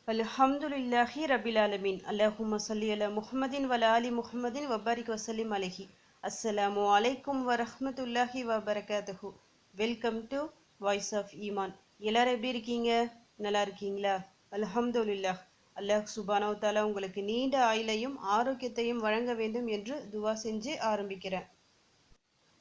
அல்ஹம்துலில்லாஹி ரபில் ஆலமீன். அல்லாஹும்ம ஸல்லி அலா முஹம்மதின் வ அலா ஆலி முஹம்மதின் வபாரிக் வசல்லிம் அலைஹி. அஸ்ஸலாமு அலைக்கும் வரஹ்மத்துல்லாஹி வபரகாத்துஹு. வெல்கம் டு வாய்ஸ் ஆஃப் ஈமான். எல்லாரும் எப்படி இருக்கீங்க? நல்லா இருக்கீங்களா? அல்ஹம்துலில்லாஹ். அல்லாஹ் சுப்ஹானஹு வ தஆலா உங்களுக்கு நீண்ட ஆயுளையும் ஆரோக்கியத்தையும் வழங்க வேண்டும் என்று துவா செஞ்சு ஆரம்பிக்கிறேன்.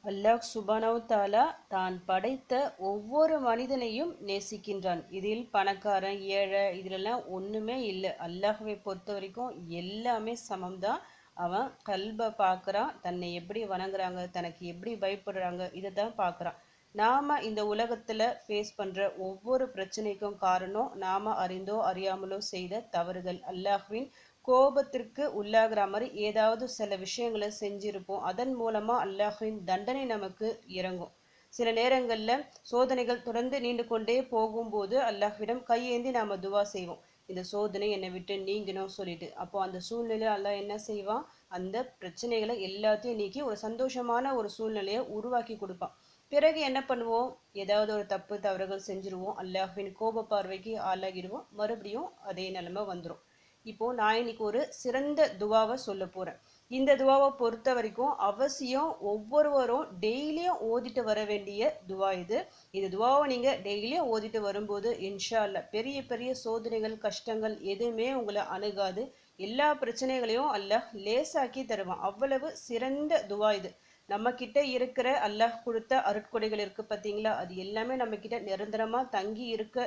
அல்லாஹ் சுப்ஹானஹு வ தஆலா தான் படைத்த ஒவ்வொரு மனிதனையும் நேசிக்கின்றான். இதில் பணக்காரன் ஏழை இதிலெல்லாம் ஒன்றுமே இல்லை. அல்லாஹ்வை பொறுத்த வரைக்கும் எல்லாமே சமம்தான். அவன் கல்பை பார்க்குறான், தன்னை எப்படி வணங்குறாங்க, தனக்கு எப்படி பயப்படுறாங்க, இதை தான் பார்க்குறான். நாம் இந்த உலகத்தில் ஃபேஸ் பண்ணுற ஒவ்வொரு பிரச்சனைக்கும் காரணம் நாம் அறிந்தோ அறியாமலோ செய்த தவறுகள். அல்லாஹ்வின் கோபத்திற்கு உள்ளாகிற மாதிரி ஏதாவது சில விஷயங்களை செஞ்சிருப்போம். அதன் மூலமா அல்லாஹ்வின் தண்டனை நமக்கு இறங்கும். சில நேரங்களில் சோதனைகள் தொடர்ந்து நீண்டு கொண்டே போகும்போது அல்லாஹ்விடம் கையேந்தி நாம துவா செய்வோம், இந்த சோதனை என்னை விட்டு நீங்கணும் சொல்லிட்டு. அப்போ அந்த சூழ்நிலையில் அல்லாஹ் என்ன செய்வான், அந்த பிரச்சனைகளை எல்லாத்தையும் நீக்கி ஒரு சந்தோஷமான ஒரு சூழ்நிலையை உருவாக்கி கொடுப்பான். பிறகு என்ன பண்ணுவோம், ஏதாவது ஒரு தப்பு தவறுகள் செஞ்சிருவோம், அல்லாஹ்வின் கோப பார்வைக்கு ஆளாகிடுவோம், மறுபடியும் அதே நிலைமை வந்துடும். இப்போ நான் இன்னைக்கு ஒரு சிறந்த துவாவை சொல்ல போறேன். இந்த துவாவை பொறுத்த வரைக்கும் அவசியம் ஒவ்வொருவரும் டெய்லியும் ஓதிட்டு வர வேண்டிய துவா இது. இந்த துவாவை நீங்க டெய்லியும் ஓதிட்டு வரும்போது இன்ஷா அல்லாஹ் பெரிய பெரிய சோதனைகள் கஷ்டங்கள் எதுவுமே உங்களை அணுகாது. எல்லா பிரச்சனைகளையும் அல்லாஹ் லேசாக்கி தருவான். அவ்வளவு சிறந்த துவா இது. நம்ம கிட்ட இருக்கிற அல்லாஹ் கொடுத்த அருட்கொடைகள் இருக்கு பார்த்தீங்களா, அது எல்லாமே நம்ம கிட்ட நிரந்தரமா தங்கி இருக்க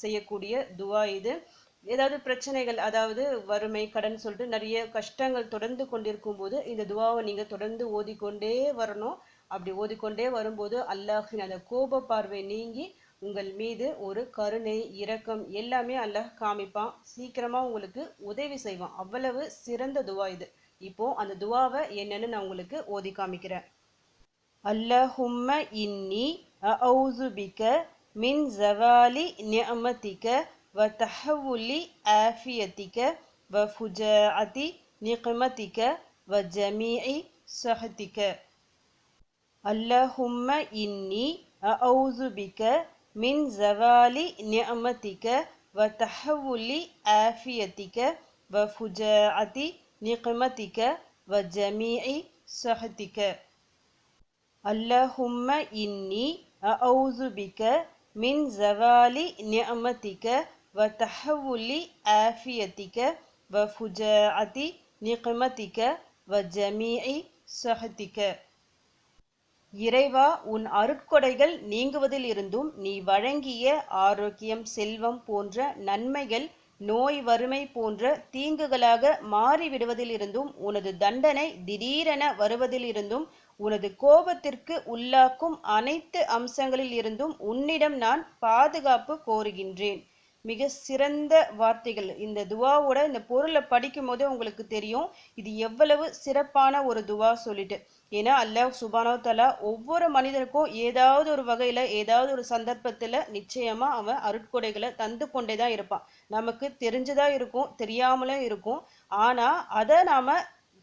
செய்யக்கூடிய துவா இது. ஏதாவது பிரச்சனைகள், அதாவது வறுமை கடன் சொல்லிட்டு நிறைய கஷ்டங்கள் தொடர்ந்து கொண்டிருக்கும் போது இந்த துவாவை நீங்க தொடர்ந்து ஓதிக்கொண்டே வரணும். அப்படி ஓதிக்கொண்டே வரும்போது அல்லாஹின் அந்த கோப பார்வை நீங்கி உங்கள் மீது ஒரு கருணை இரக்கம் எல்லாமே அல்லாஹ் காமிப்பான். சீக்கிரமா உங்களுக்கு உதவி செய்வான். அவ்வளவு சிறந்த துவா இது. இப்போ அந்த துவாவை என்னன்னு நான் உங்களுக்கு ஓதி காமிக்கிறேன். அல்லாஹும்ம இன்னி அஊது பிக மின் ஜவாலி நிஅமதிக وتحول عافيتك وفجاعة نقمتك وجميع سخطك. اللهم إني أعوذ بك من زوال نعمتك وتحول عافيتك وفجاعة نقمتك وجميع سخطك. اللهم إني أعوذ بك من زوال نعمتك وتحول عافيتك وفجاعة نقمتك وجميع سخطك. இறைவா, உன் அருட்கொடைகள் நீங்குவதில் இருந்தும் நீ வழங்கிய ஆரோக்கியம் செல்வம் போன்ற நன்மைகள் நோய் வறுமை போன்ற தீங்குகளாக மாறிவிடுவதிலிருந்தும் உனது தண்டனை திடீரென வருவதிலிருந்தும் உனது கோபத்திற்கு உள்ளாக்கும் அனைத்து அம்சங்களில் இருந்தும் உன்னிடம் நான் பாதுகாப்பு கோருகின்றேன். மிக சிறந்த வார்த்தைகள். இந்த துவாவோட இந்த பொருளை படிக்கும் போது உங்களுக்கு தெரியும் இது எவ்வளவு சிறப்பான ஒரு துவா சொல்லிட்டு. ஏன்னா அல்லாஹ் சுப்ஹானஹு வ தஆலா ஒவ்வொரு மனிதனுக்கும் ஏதாவது ஒரு வகையில ஏதாவது ஒரு சந்தர்ப்பத்துல நிச்சயமா அவன் அருட்கொடைகளை தந்து கொண்டே தான் இருப்பான். நமக்கு தெரிஞ்சதா இருக்கும், தெரியாமலும் இருக்கும். ஆனா அதை நாம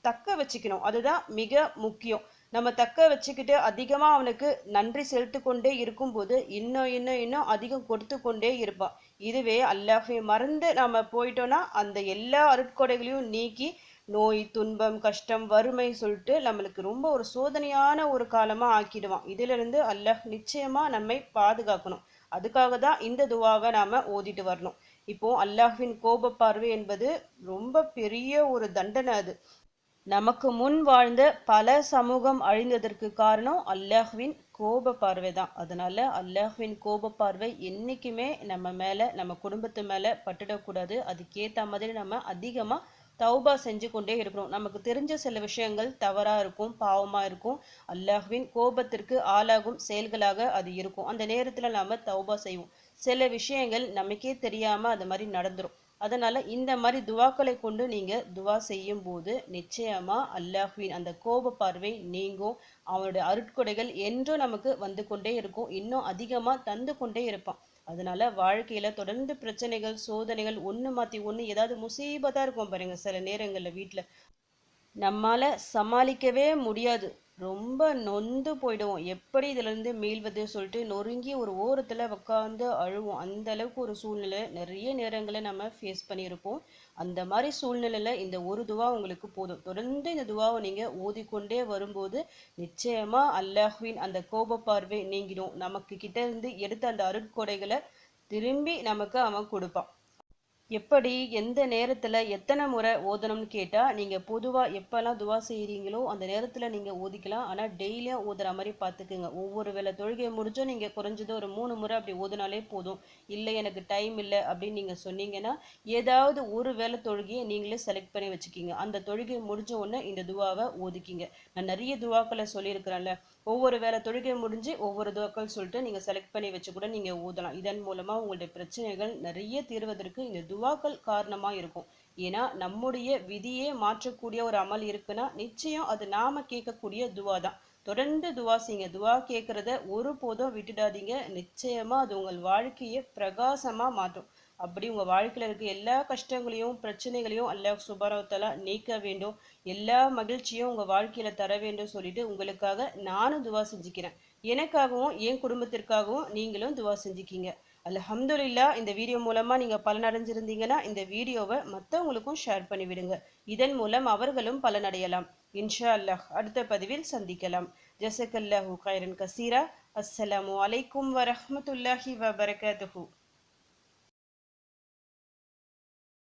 தக்க வச்சுக்கணும், அதுதான் மிக முக்கியம். நம்ம தக்க வச்சுக்கிட்டு அதிகமா அவனுக்கு நன்றி செலுத்தி கொண்டே இருக்கும்போது இன்னும் இன்னும் இன்னும் அதிகம் கொடுத்து கொண்டே இருப்பான். இதுவே அல்லாஹ்வை மறந்து நாம போயிட்டோம்னா அந்த எல்லா அருட்கொடைகளையும் நீக்கி நோய் துன்பம் கஷ்டம் வறுமை சொல்லிட்டு நம்மளுக்கு ரொம்ப ஒரு சோதனையான ஒரு காலமா ஆக்கிடுவான். இதுல இருந்து அல்லாஹ் நிச்சயமா நம்மை பாதுகாக்கணும். அதுக்காக தான் இந்த துவாவை நாம ஓதிட்டு வரணும். இப்போ அல்லாஹ்வின் கோப பார்வை என்பது ரொம்ப பெரிய ஒரு தண்டனை. அது நமக்கு முன் வாழ்ந்த பல சமூகம் அழிந்ததற்கு காரணம் அல்லாஹ்வின் கோப பார்வை தான். அதனால அல்லாஹ்வின் கோப பார்வை என்னைக்குமே நம்ம மேல நம்ம குடும்பத்து மேல பட்டுடக்கூடாது. அதுக்கேற்ற மாதிரி நம்ம அதிகமா தௌபா செஞ்சு கொண்டே இருக்கணும். நமக்கு தெரிஞ்ச சில விஷயங்கள் தவறா இருக்கும், பாவமா இருக்கும், அல்லாஹ்வின் கோபத்திற்கு ஆளாகும் செயல்களாக அது இருக்கும். அந்த நேரத்துல நாம தௌபா செய்வோம். சில விஷயங்கள் நமக்கே தெரியாம அது மாதிரி நடந்துரும். அதனால இந்த மாதிரி துவாக்களை கொண்டு நீங்க துவா செய்யும் போது நிச்சயமா அல்லாஹ்வின் அந்த கோப பார்வை நீங்கும். அவனுடைய அருட்கொடைகள் என்றும் நமக்கு வந்து கொண்டே இருக்கும், இன்னும் அதிகமா தந்து கொண்டே இருப்பான். அதனால வாழ்க்கையில தொடர்ந்து பிரச்சனைகள் சோதனைகள் ஒண்ணு மாத்தி ஒண்ணு ஏதாவது முசீபத்தா இருக்கும் பாருங்க. சில நேரங்கள்ல வீட்டுல நம்மால சமாளிக்கவே முடியாது. ரொம்ப நொந்து போயிடுவோம். எப்படி இதிலிருந்து மீள்வது சொல்லிட்டு நொறுங்கி ஒரு ஓரத்துல உட்காந்து அழுவோம். அந்த அளவுக்கு ஒரு சூழ்நிலை நிறைய நேரங்கள நம்ம ஃபேஸ் பண்ணியிருப்போம். அந்த மாரி சூழ்நிலையில இந்த ஒரு துவா உங்களுக்கு போதும். தொடர்ந்து இந்த துவாவை நீங்க ஓதிக்கொண்டே வரும்போது நிச்சயமா அல்லாஹ்வின் அந்த கோப பார்வை நீங்கிடும். நமக்கு கிட்ட இருந்து எடுத்த அந்த அருட்கொடைகளை திரும்பி நமக்கு அவன் கொடுப்பான். எப்படி எந்த நேரத்துல எத்தனை முறை ஓதணும்னு கேட்டா நீங்க பொதுவா எப்பெல்லாம் துவா செய்றீங்களோ அந்த நேரத்துல நீங்க ஓதிக்கலாம். ஆனா டெய்லியும் ஓதுற மாதிரி பாத்துக்குங்க. ஒவ்வொரு வேளை தொழுகை முடிஞ்சும் நீங்க குறைஞ்சது ஒரு 3 முறை அப்படி ஓதுனாலே போதும். இல்லை எனக்கு டைம் இல்லை அப்படின்னு நீங்க சொன்னீங்கன்னா ஏதாவது ஒரு வேளை தொழுகையை நீங்களே செலக்ட் பண்ணி வச்சுக்கிங்க. அந்த தொழுகை முடிஞ்ச உடனே இந்த துவாவை ஓதிக்கிங்க. நான் நிறைய துவாக்களை சொல்லியிருக்கிறேன்ல. ஒவ்வொரு வேளை தொழுகை முடிஞ்சு ஒவ்வொரு துவாக்கள் சொல்லிட்டு நீங்க செலக்ட் பண்ணி வச்சு கூட நீங்க ஓதலாம். இதன் மூலமா உங்களுடைய பிரச்சனைகள் நிறைய தீர்வதற்கு இந்த துவாக்கள் காரணமா இருக்கும். ஏன்னா நம்முடைய விதியே மாற்றக்கூடிய ஒரு அமல் இருக்குன்னா நிச்சயம் அது நாம கேட்கக்கூடிய துவா தான். தொடர்ந்து துவா செய்யுங்க. துவா கேட்கறத ஒருபோதும் விட்டுடாதீங்க. நிச்சயமா அது உங்கள் வாழ்க்கையை பிரகாசமா மாற்றும். அப்படி உங்க வாழ்க்கையில இருக்க எல்லா கஷ்டங்களையும் பிரச்சனைகளையும் அல்லாஹ் சுப்ஹானஹு வ தஆலா நீக்க வேண்டும். எல்லா மகிழ்ச்சியும் உங்க வாழ்க்கையில தர வேண்டும் சொல்லிட்டு உங்களுக்காக நானும் துவா செஞ்சுக்கிறேன். எனக்காகவும் என் குடும்பத்திற்காகவும் நீங்களும் துவா செஞ்சுக்கிங்க. அல்ஹம்துலில்லாஹ். இந்த வீடியோ மூலமா நீங்க பலனடைஞ்சிருந்தீங்கன்னா இந்த வீடியோவை மற்றவங்களுக்கும் ஷேர் பண்ணி விடுங்க. இதன் மூலம் அவர்களும் பலனடையலாம். இன்ஷா அல்லாஹ் அடுத்த பதிவில் சந்திக்கலாம். ஜஸக்கல்லாஹு கைரன் கசீரா. அஸ்ஸலாமு அலைக்கும் வரஹ்மத்துல்லாஹி வபரகாத்துஹு.